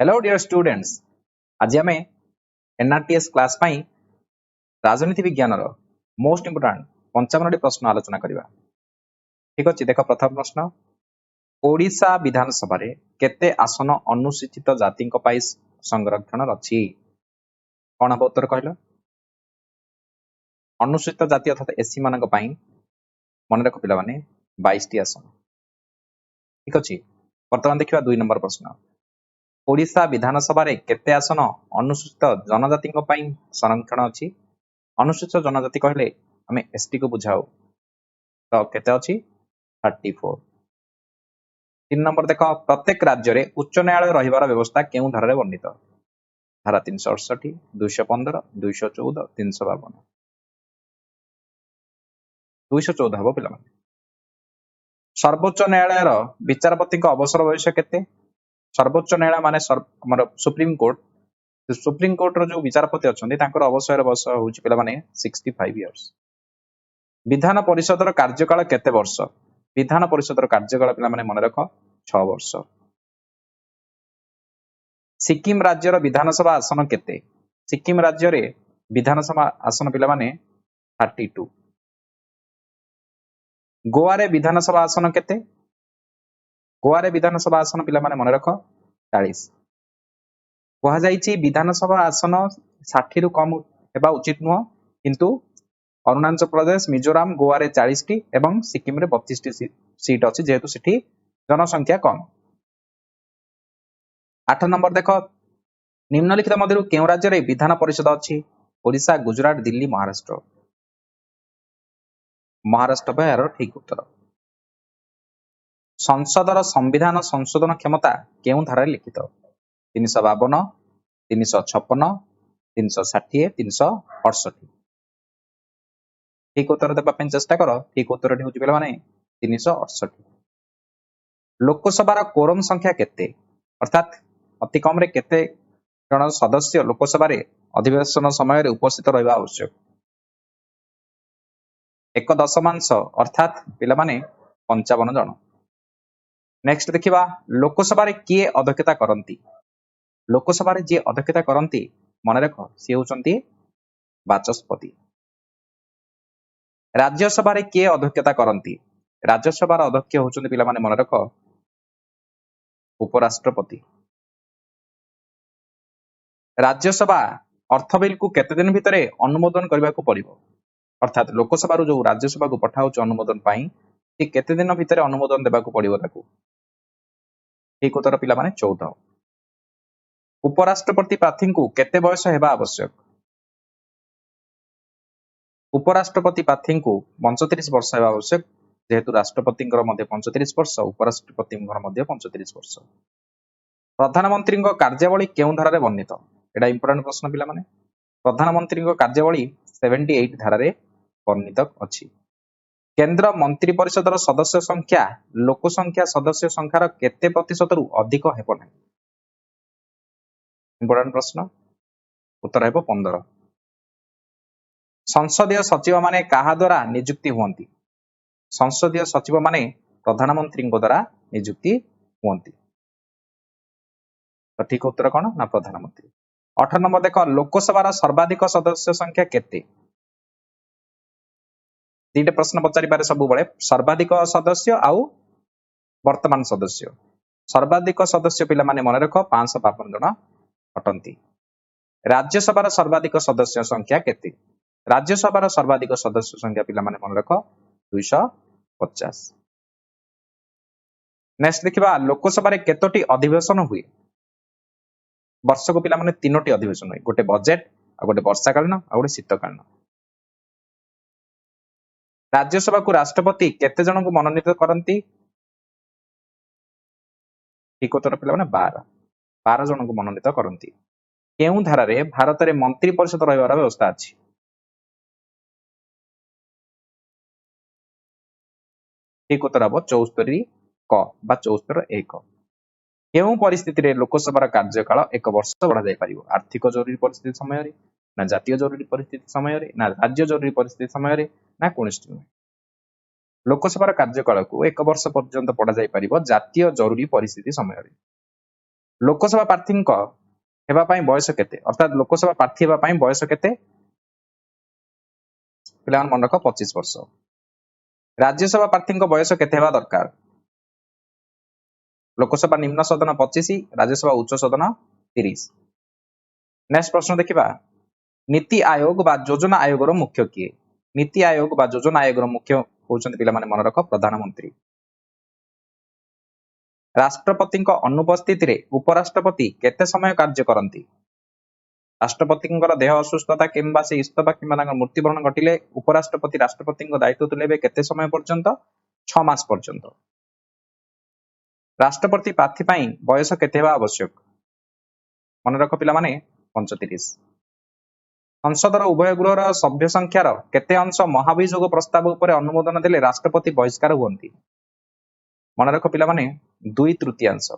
Hello dear students, आज आम एनआरटीएस class पाई राजनीति विज्ञान मोस्ट इंपोर्टाट 55 प्रश्न आलोचना करवा। ठीक अच्छे, देख प्रथम प्रश्न, ओडिशा विधानसभा रे केते आसन अनुसूचित जाति संरक्षण अच्छी? कौन हम उत्तर कहल? अनुसूचित जाति अर्थात एससी मान मन रख पिला 22 आसन। ठीक अच्छे, बर्तमान देखा 2 नंबर प्रश्न, ओडिशा विधानसभा रे केते आसन अनुसूचित जनजाति संरक्षण अच्छी? अनुसूचित जनजाति कहले आम एसटी को बुझाऊ, तो केते अच्छी? 34। 3 नंबर देख, प्रत्येक राज्य रे उच्च न्यायालय रहिबार व्यवस्था केउ धारा रे वर्णित? धारा 368, 215, 214, 352। 214 हबो पिला माने। सर्वोच्च न्यायालय रो विचारपति को अवसर बयस केते? सर्वोच्च न्यायालय माने सुप्रीम कोर्ट, सुप्रीम कोर्ट रो जो विचारपति अछंती तांकर अवसर बयस होउची पिला माने 65 इयर्स। विधान परिषद रो कार्यकाल केते वर्ष? विधान परिषद रो कार्यकाल पिला माने मन रख 6 वर्ष। सिक्किम राज्य रो विधानसभा आसन केते? सिक्किम राज्य रे विधानसभा आसन पिला माने 32। गोवा रे विधानसभा आसन केते? गोवा रे विधानसभा आसन पिला माने मन रख 40। कहा जाइछि विधानसभा आसन 60 रु कम हेबा उचित नुह, किंतु अरुणाचल प्रदेश, मिजोराम, गोवा रे 40 टी एवं सिक्किम रे 32 टी सीट अछि, जेहेतु सेठी जनसंख्या कम। 8 नंबर देख, निम्नलिखित मध्यरु केउ राज्य रे विधान परिषद अछि? ओडिशा, गुजरात, दिल्ली, महाराष्ट्र। महाराष्ट्र पे यार ठीक उत्तर। संसदर संविधान संशोधन क्षमता केउ धारा लिखित? 352, 356, 360, 368। ठीक उत्तर देबा ପାଇଁ चेष्टा कर। ठीक उत्तर होउची पिला माने 368। लोकसभा कोरम संख्या केते? अर्थात अति कम रे केते जन सदस्य लोकसभा रे अधिवेशन समय रे उपस्थित रहबा आवश्यक? 1/10 अर्थात पिला माने 55 जन। नेक्स्ट देखिबा, लोकसभा रे किए अध्यक्षता करंती? लोकसभा रे जे अध्यक्षता करंती मन रख से होचंती बाचस्पति। राज्यसभा रे किए अध्यक्षता करंती? राज्यसभा रा अध्यक्ष होचंती पिला माने मन रख उपराष्ट्रपति। राज्यसभा अर्थ बिल को केते दिन भितरे अनुमोदन करबा को पड़िबो? अर्थात लोकसभा रो जो राज्यसभा को पठाउछ अनुमोदन पाई कि केते दिन भितरे अनुमोदन देबा को पड़िबो ताकू? ठीक उत्तर पिला माने 14। उपराष्ट्रपति प्रार्थी को केते बयस हेबा आवश्यक? उपराष्ट्रपति प्रार्थी को 35 वर्ष हेबा आवश्यक, जेहेतु राष्ट्रपति मध्य 35 वर्ष, उपराष्ट्रपति मध्य 35 वर्ष। प्रधानमंत्री कार्यावली केउ धारा रे वर्णित? एटा इंपोर्टेंट प्रश्न पिला माने। प्रधानमंत्री कार्यावली 78 धारा रे वर्णित अछि। केंद्र मंत्री परिषद सदस्य संख्या लोक संख्या सदस्य संख्यार केते प्रतिशत रु अधिक हेबो नै? इंपोर्टेंट प्रश्न, उत्तर हेबो 15। संसदीय सचिव माने काहा द्वारा नियुक्ति हुअंती? संसदीय सचिव माने प्रधानमंत्री द्वारा नियुक्ति हुअंती। तो ठीक उत्तर कोन ना प्रधानमंत्री। 8 नंबर देख, लोकसभा सर्वाधिक सदस्य संख्या केते? 2टा प्रश्न पचारि पारे सब बळे, सर्वाधिक सदस्य आउ वर्तमान सदस्य। सर्वाधिक सदस्य पिला माने मन रख 552 जन अटंती। राज्यसभा सर्वाधिक सदस्य संख्या केते? राज्यसभा सर्वाधिक सदस्य संख्या पिला माने मन रख 250। नेक्स्ट देखिबा, लोकसभा रे केतोटी अधिवेशन हुए? वर्ष को पिला माने 3टी अधिवेशन हुए, गोटे बजेट आ गोटे वर्षाकालीन आ गोटे शीतकालीन। राज्यसभा को राष्ट्रपति केते जन को मनोनीत करंती? ठीक उत्तर पिला माने 12 जन को मनोनीत करंती। केउ धारा रे भारत रे मंत्री परिषद रहिबार व्यवस्था अछि? ठीक उत्तर हबो 74 क बा 74(1). केउ परिस्थिति रे लोकसभा कार्यकाल 1 वर्ष बढ़ा जाय परिबो? आर्थिक जरूरी परिस्थिति समय रे, ना जातीय जरूरी परिस्थिति समय रे, ना राज्य जरूरी परिस्थिति समय रे, ना कोनोष्टि में। लोकसभा कार्यकाल को 1 वर्ष पर्यंत बढ़ा जाय परिबो जातीय जरूरी परिस्थिति समय रे। लोकसभा प्रार्थी हेबा पई बयस केते अर्थात लोकसभा प्रार्थी हेबा पई बयस केते पिलान मन रख 25 वर्ष राज्यसभा प्रार्थी बयस केते हेबा दरकार लोकसभा निम्न सदन 25 राज्यसभा उच्च सदन 30 नेक्स्ट प्रश्न देखिबा नीति आयोग बा योजना आयोग रो मुख्य किए नीति आयोग बा योजना आयोग रो मुख्य होचंती पिला माने मन रख प्रधानमंत्री राष्ट्रपति अनुपस्थिति रे उपराष्ट्रपति केते समय कार्य करती राष्ट्रपति देह असुस्थता किंबा से इस्तफा किंबा मृत्युवरण घटिले उपराष्ट्रपति राष्ट्रपति दायित्व तुलेबे केते समय पर्यंत 6 मास पर्यंत राष्ट्रपति प्रार्थी पई बयस केते हेबा आवश्यक मन रख पिला माने 35 संसदर उभय गृहर सभ्य संख्यार केते अंश महाभियोग प्रस्ताव उपरे अनुमोदन देले राष्ट्रपति बहिष्कार हुअंती मन रख पिला माने 2/3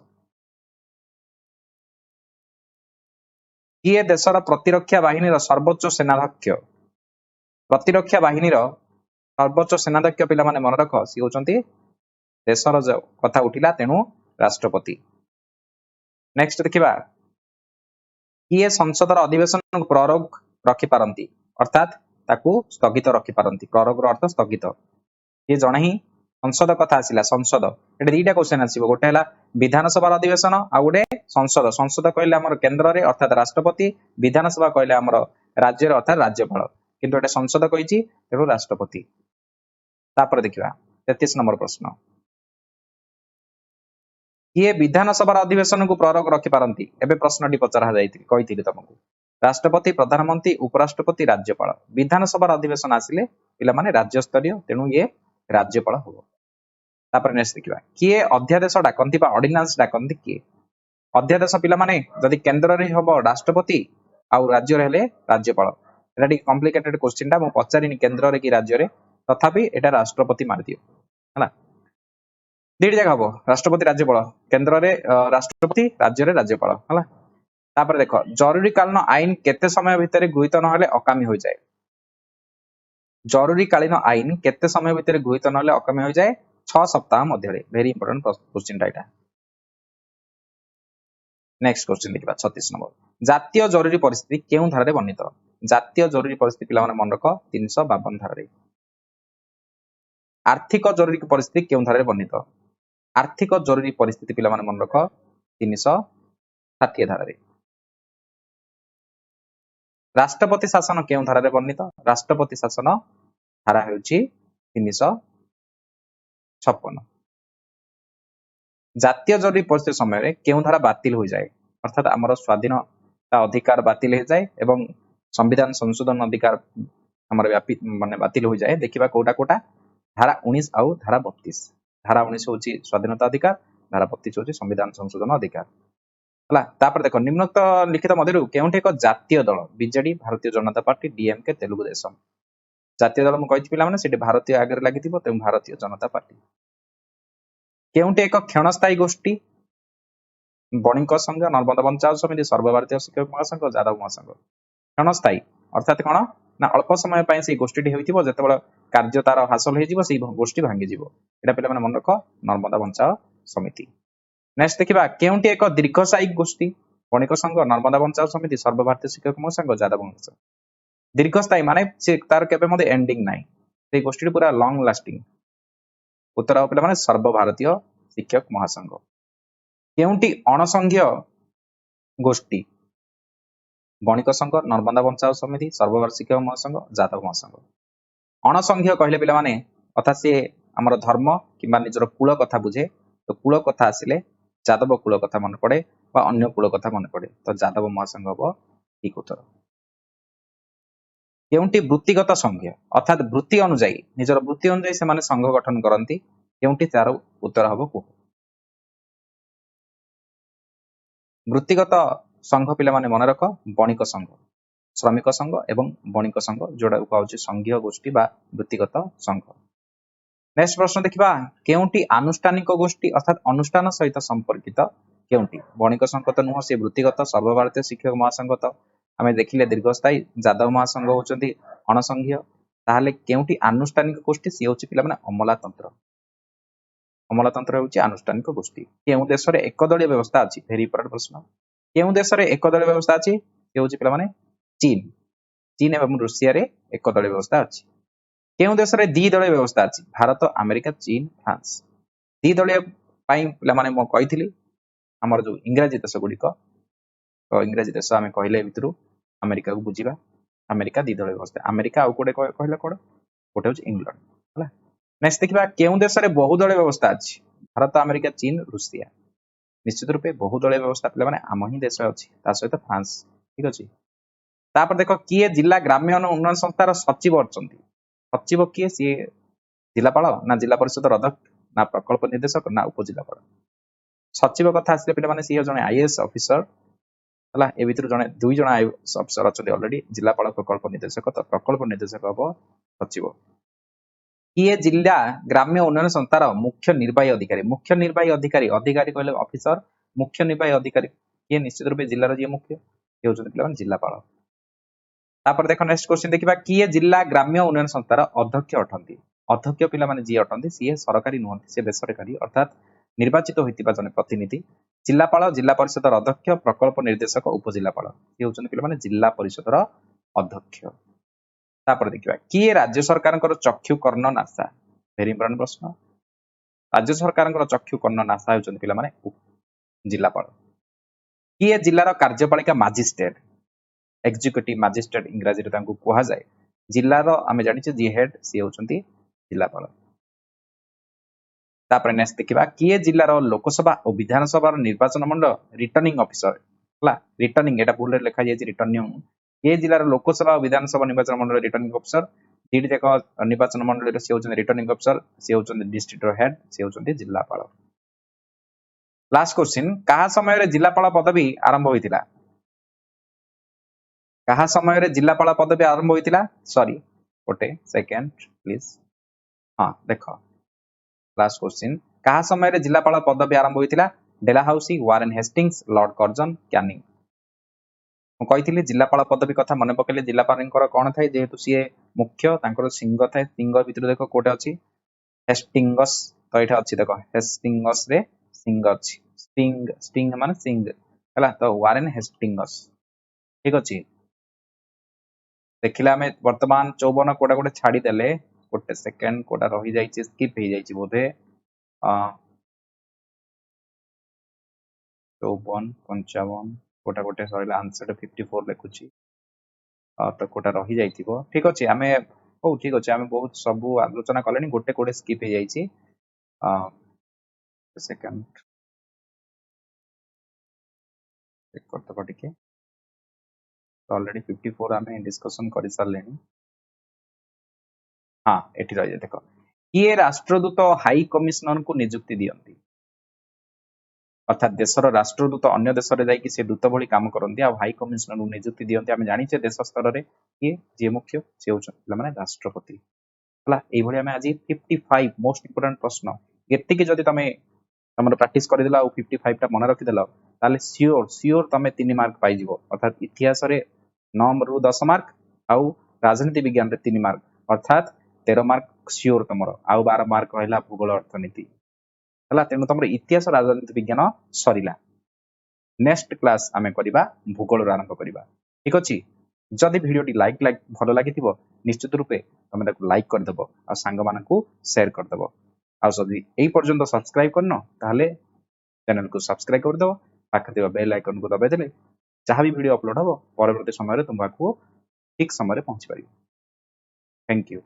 किए देशर प्रतिरक्षा बाहिनीर सर्वोच्च सेनाध्यक्ष प्रतिरक्षा बाहिनीर सर्वोच्च सेनाध्यक्ष पिला माने मन रख सी होचंती देशर जो कथा उठिला तेणु राष्ट्रपति नेक्स्ट देखिबा किए संसदर अधिवेशन प्ररोग रखि पारंती अर्थात ताकू स्थगित रखि पारंती प्ररोग रो अर्थ स्थगित ये जणे ही संसद कथा आसिला संसद एटे दीटा क्वेश्चन आसीबो गोटे हला विधानसभा अधिवेशन आ गोटे संसद संसद कहले हमर केंद्र रे अर्थात राष्ट्रपति विधानसभा कहले हमर राज्य रे अर्थात राज्यपाल किंतु एटे संसद कहिची तेणु राष्ट्रपति तापर देखिबा 33 नंबर प्रश्न किए विधानसभा अधिवेशन को प्ररोग रखि पारंती एबे प्रश्नटी पचरा जायति कहिथिलि तुमको राष्ट्रपति प्रधानमंत्री उपराष्ट्रपति राज्यपाल विधानसभा अधिवेशन आसिले पिला माने राज्य स्तरीय तेणु ये राज्यपाल हो तापर नेक्स्ट देखिबा किए अध्यादेश डाकंती बा ऑर्डिनेंस डाकंती किए अध्यादेश पिला माने जदि केंद्र रे हबो राष्ट्रपति आ राज्य रे हेले राज्यपाल एटा डी कॉम्प्लिकेटेड क्वेश्चन टा मो पचारिनी केंद्र रे कि राज्य रे तथापि एटा राष्ट्रपति मार दियो हला दीड जगह हबो राष्ट्रपति राज्यपाल केंद्र रे राष्ट्रपति राज्य रे राज्यपाल हला तापर देखो जरूरी कालीन आईन केते समय भितर गृहीत न हेले अकामी हो जाए जरूरी कालीन आईन केते समय भितर गृहीत न हेले अकामी हो जाए 6 सप्ताह मध्य रे वेरी इंपोर्टेंट क्वेश्चन टा एटा नेक्स्ट क्वेश्चन देखिबा 36 नंबर जातीय जरूरी परिस्थिति केउ धारा रे वर्णित जातीय जरूरी परिस्थिति पिला माने मन रख 352 धारा रे आर्थिक जरूरी परिस्थिति केउ धारा रे वर्णित आर्थिक जरूरी परिस्थिति पिला माने मन रख 360 धारा रे राष्ट्रपति शासन केउ धारा रे वर्णित राष्ट्रपति शासन धारा हेउची 356 जातीय जरूरी परिस्थिति समय रे केउ धारा बातिल हो जाए अर्थात हमर स्वाधीनता अधिकार बातिल हो जाए एवं संविधान संशोधन अधिकार हमर व्यापी माने बातिल हो जाए देखिबा कोटा कोटा धारा 19 आउ धारा 32 धारा 19 होची स्वाधीनता अधिकार धारा 32 होची संविधान संशोधन अधिकार हला तापर देखो निम्नोक्त लिखित मध्यरु केउंठी एक जातीय दल BJD Bharatiya Janata party DMK Telugu Desam जातीय दल म कहिथि पिला माने सेठी भारतीय आगर लागिथिबो तेम भारतीय जनता पार्टी केउंठी एक क्षणस्थायी गोष्ठी बणिक संघ नर्मदा बंचाओ समिति सर्वभारतीय शिक्षक महासंघ जादव महासंघ क्षणस्थायी अर्थात कोन ना अल्प समय पय से गोष्ठी होइथिबो जेतेबेला कार्य तार हासिल होइजिबो से गोष्ठी भांगी जिवो एटा पिला माने मन रख नर्मदा बंचाओ समिति नेक्स्ट देखिबा केउंटी एक दीर्घस्थायी गोष्ठी बणिक संघ नर्मदा बंचाओ समिति सर्वभारतीय शिक्षक महासंघ जादव महासंघ दीर्घस्थायी माने से तार केबे मध्ये एंडिंग नाही से गोष्ठी पूरा लॉन्ग लास्टिंग उत्तर पिला माने सर्वभारतीय शिक्षक महासंघ केउंटी अणसंघीय गोष्ठी बणिक संघ नर्मदा बंचाओ समिति सर्वभारतीय शिक्षक महासंघ जादव महासंघ अणसंघीय कहले पिला माने अर्थात से हमर धर्म किबा निजर कुल कथा बुझे तो कुल कथा आसिले जादव कुल कथा मन पड़े बा अन्य कुल कथा मन पड़े तो जादव महासंघ हबो ठीक उत्तर केउंटी वृत्तिगत संघ अर्थात वृत्ति अनुसायी निजर वृत्ति अनुसायी से माने संघ गठन करंती केउंटी तार उत्तर हबो को वृत्तिगत संघ पिला माने मन रख बणिक संघ श्रमिक संघ एवं बणिक संघ जोडा कहउची संघीय गोष्ठी बा वृत्तिगत संघ नेक्स्ट प्रश्न देखिबा केउंटी आनुष्ठानिक गोष्ठी अर्थात अनुष्ठान सहित संपर्कित केउंटी बणिक संघ तो नुह से वृत्तिगत सर्वभारतीय शिक्षक महासंघ तो आमे देखिले दीर्घस्थायी जादव महासंघ होचंती अणसंघीय ताहाले केउंटी आनुष्ठानिक गोष्ठी से होची पिला माने अमलातंत्र अमलातंत्र होउची आनुष्ठानिक गोष्ठी केउ देश रे एकदलीय व्यवस्था अछि वेरी इंपोर्टेंट प्रश्न केउ देश रे एकदलीय व्यवस्था अछि से होउची पिला माने चीन चीन एवं रूसिया रे एकदलीय व्यवस्था अछि केउ देश रे द्विदलीय व्यवस्था अछि भारत अमेरिका चीन फ्रांस द्विदलीय पाई पिला माने म कहिथिली हमर जो इंग्रजी देश गुडी को तो इंग्रजी देश आमे कहले भितरु अमेरिका को बुझिबा अमेरिका द्विदलीय व्यवस्था अमेरिका आउ कोडे कहले कोड गोटे होउची इंग्लैंड हला नेक्स्ट देखिबा केउ देश रे बहुदलीय व्यवस्था अछि भारत अमेरिका चीन रूसिया निश्चित रूपे बहुदलीय व्यवस्था पिला माने आम ही देश अछि ता सहित फ्रांस ठीक अछि तापर देखो किए जिला ग्राम्य उन्नयन संस्थार सचिव अछंती सचिव किए सी जिलापाल ना जिला परिषद अध्यक्ष ना प्रकल्प निर्देशक ना उपजिलापाल सचिव कथा आसिले पिला माने सी जने आईएएस ऑफिसर हला ए भितर जने दुई जण आईएएस ऑफिसर अछंती ऑलरेडी जिलापाल प्रकल्प निर्देशक तो प्रकल्प निर्देशक हबो सचिव किए जिला ग्राम्य उन्नयन संस्थार मुख्य निर्वाही अधिकारी अधिकारी कहले ऑफिसर मुख्य निर्वाही अधिकारी किए निश्चित रूपे जिल्लार जे मुख्य के होचन पिला माने जिल्लापाल तापर देखो नेक्स्ट क्वेश्चन देखिबा किए जिला ग्राम्य उन्नयन संस्थार अध्यक्ष अठंती अध्यक्ष पिला माने जी अठंती सी सरकारी नुहंती से बेसरकारी अर्थात निर्वाचित होइतिबा जने प्रतिनिधि जिल्लापाल जिला परिषदर अध्यक्ष प्रकल्प निर्देशक उपजिल्लापाल ये होचन पिला माने जिला परिषदर अध्यक्ष तापर देखिबा किए राज्य सरकारଙ୍କର चक्षु कर्ण नासा वेरी इंपोर्टेंट प्रश्न राज्य सरकारଙ୍କର चक्षु कर्ण नासा होचन पिला माने जिल्लापाल किए जिल्लार कार्यपालिका मजिस्ट्रेट एग्जीक्यूटिव मजिस्ट्रेट इंग्रजी रे तांको कुहा जाय जिल्लार आमे जानिचे जी हेड सी होचंती जिल्लापाल तापर नेक्स्ट देखिबा किए जिल्लार लोकसभा और विधानसभा निर्वाचन मंडल रिटर्निंग ऑफिसर हला रिटर्निंग एटा भूल रे लिखा जाय रिटर्निंग किए जिल्लार लोकसभा और विधानसभा निर्वाचन मंडल रिटर्निंग ऑफिसर दीडी जाक निर्वाचन मंडल रे सी होचंती रिटर्निंग ऑफिसर सी होचंती डिस्ट्रिक्ट हेड सी होचंती जिल्लापाल लास्ट क्वेश्चन कहा समय रे जिल्लापाल पदवी आरंभ होइतिला कहा समय रे जिल्लापाल पदवी आरंभ होइतिला सॉरी गोटे सेकंड प्लीज हां देखो लास्ट क्वेश्चन कहा समय रे जिल्लापाल पदवी आरंभ होइतिला Dalhousie Warren Hastings Lord Curzon Canning म कहिथिली जिल्लापाल पदवी कथा मने पकेले जिल्लापालଙ୍କର कोन थाय जेहेतु सीए मुख्य तांकर सिंह थाय सिंह भितर देखो कोटे अछि हेस्टिंगस तो एठा अछि देखो हेस्टिंगस रे सिंह अछि स्टिंग स्टिंग माने सिंह हला तो वारेन हेस्टिंगस ठीक अछि देखिला हमें वर्तमान 54 कोटा कोटे छाड़ी देले गोटे सेकंड कोटा रही जाइछि स्किप हो जाइछि बोधे 54 55 कोटा कोटे सरिला आंसर 54 लिखुछि तो कोटा रही जाइथिबो ठीक अछि हमें ओ ठीक अछि हमें बहुत सब आलोचना कलेनी गोटे कोटे स्किप हो जाइछि सेकंड चेक करते पटिके ऑलरेडी 54 आमे डिस्कशन करि सारलेनी हां एठी रहि देखो किए राष्ट्रदूत हाई कमिश्नर को नियुक्ति दियंती अर्थात देशर राष्ट्रदूत अन्य देश रे जाई कि से दूत भली काम करंती आ हाई कमिश्नर को नियुक्ति दियंती आमे जानि छे देश स्तर रे कि जे मुख्य से होचन माने राष्ट्रपति हला एई भली आमे आज 55 मोस्ट इंपोर्टेंट प्रश्न एति कि जदि तमे हमर प्रैक्टिस करि देला 55 टा मन रखि देला ताले सियोर तमे 3 मार्क पाई जिवो अर्थात इतिहास रे 9 रु 10 मार्क आउ राजनीति विज्ञान रे 3 मार्क अर्थात 13 मार्क सियोर तमरो आउ 12 मार्क रहला भूगोल अर्थनीति हला तेनु तमरो इतिहास राजनीति विज्ञान सरिला नेक्स्ट क्लास आमे करिबा भूगोल आरंभ करिबा ठीक अछि जदि वीडियो टी लाइक भलो लागिथिबो निश्चित रूपे तमे ताको लाइक कर देबो आ संग मानकू शेयर कर देबो आ जदि एई पर्यंत सब्सक्राइब करनो ताहले चैनल को सब्सक्राइब कर देबो पाखे देबा बेल आइकन को दबाइ देले जहां भी वीडियो अपलोड हबो परवर्ती समय रे तुमको ठीक समय रे पहुंची पारिबो थैंक यू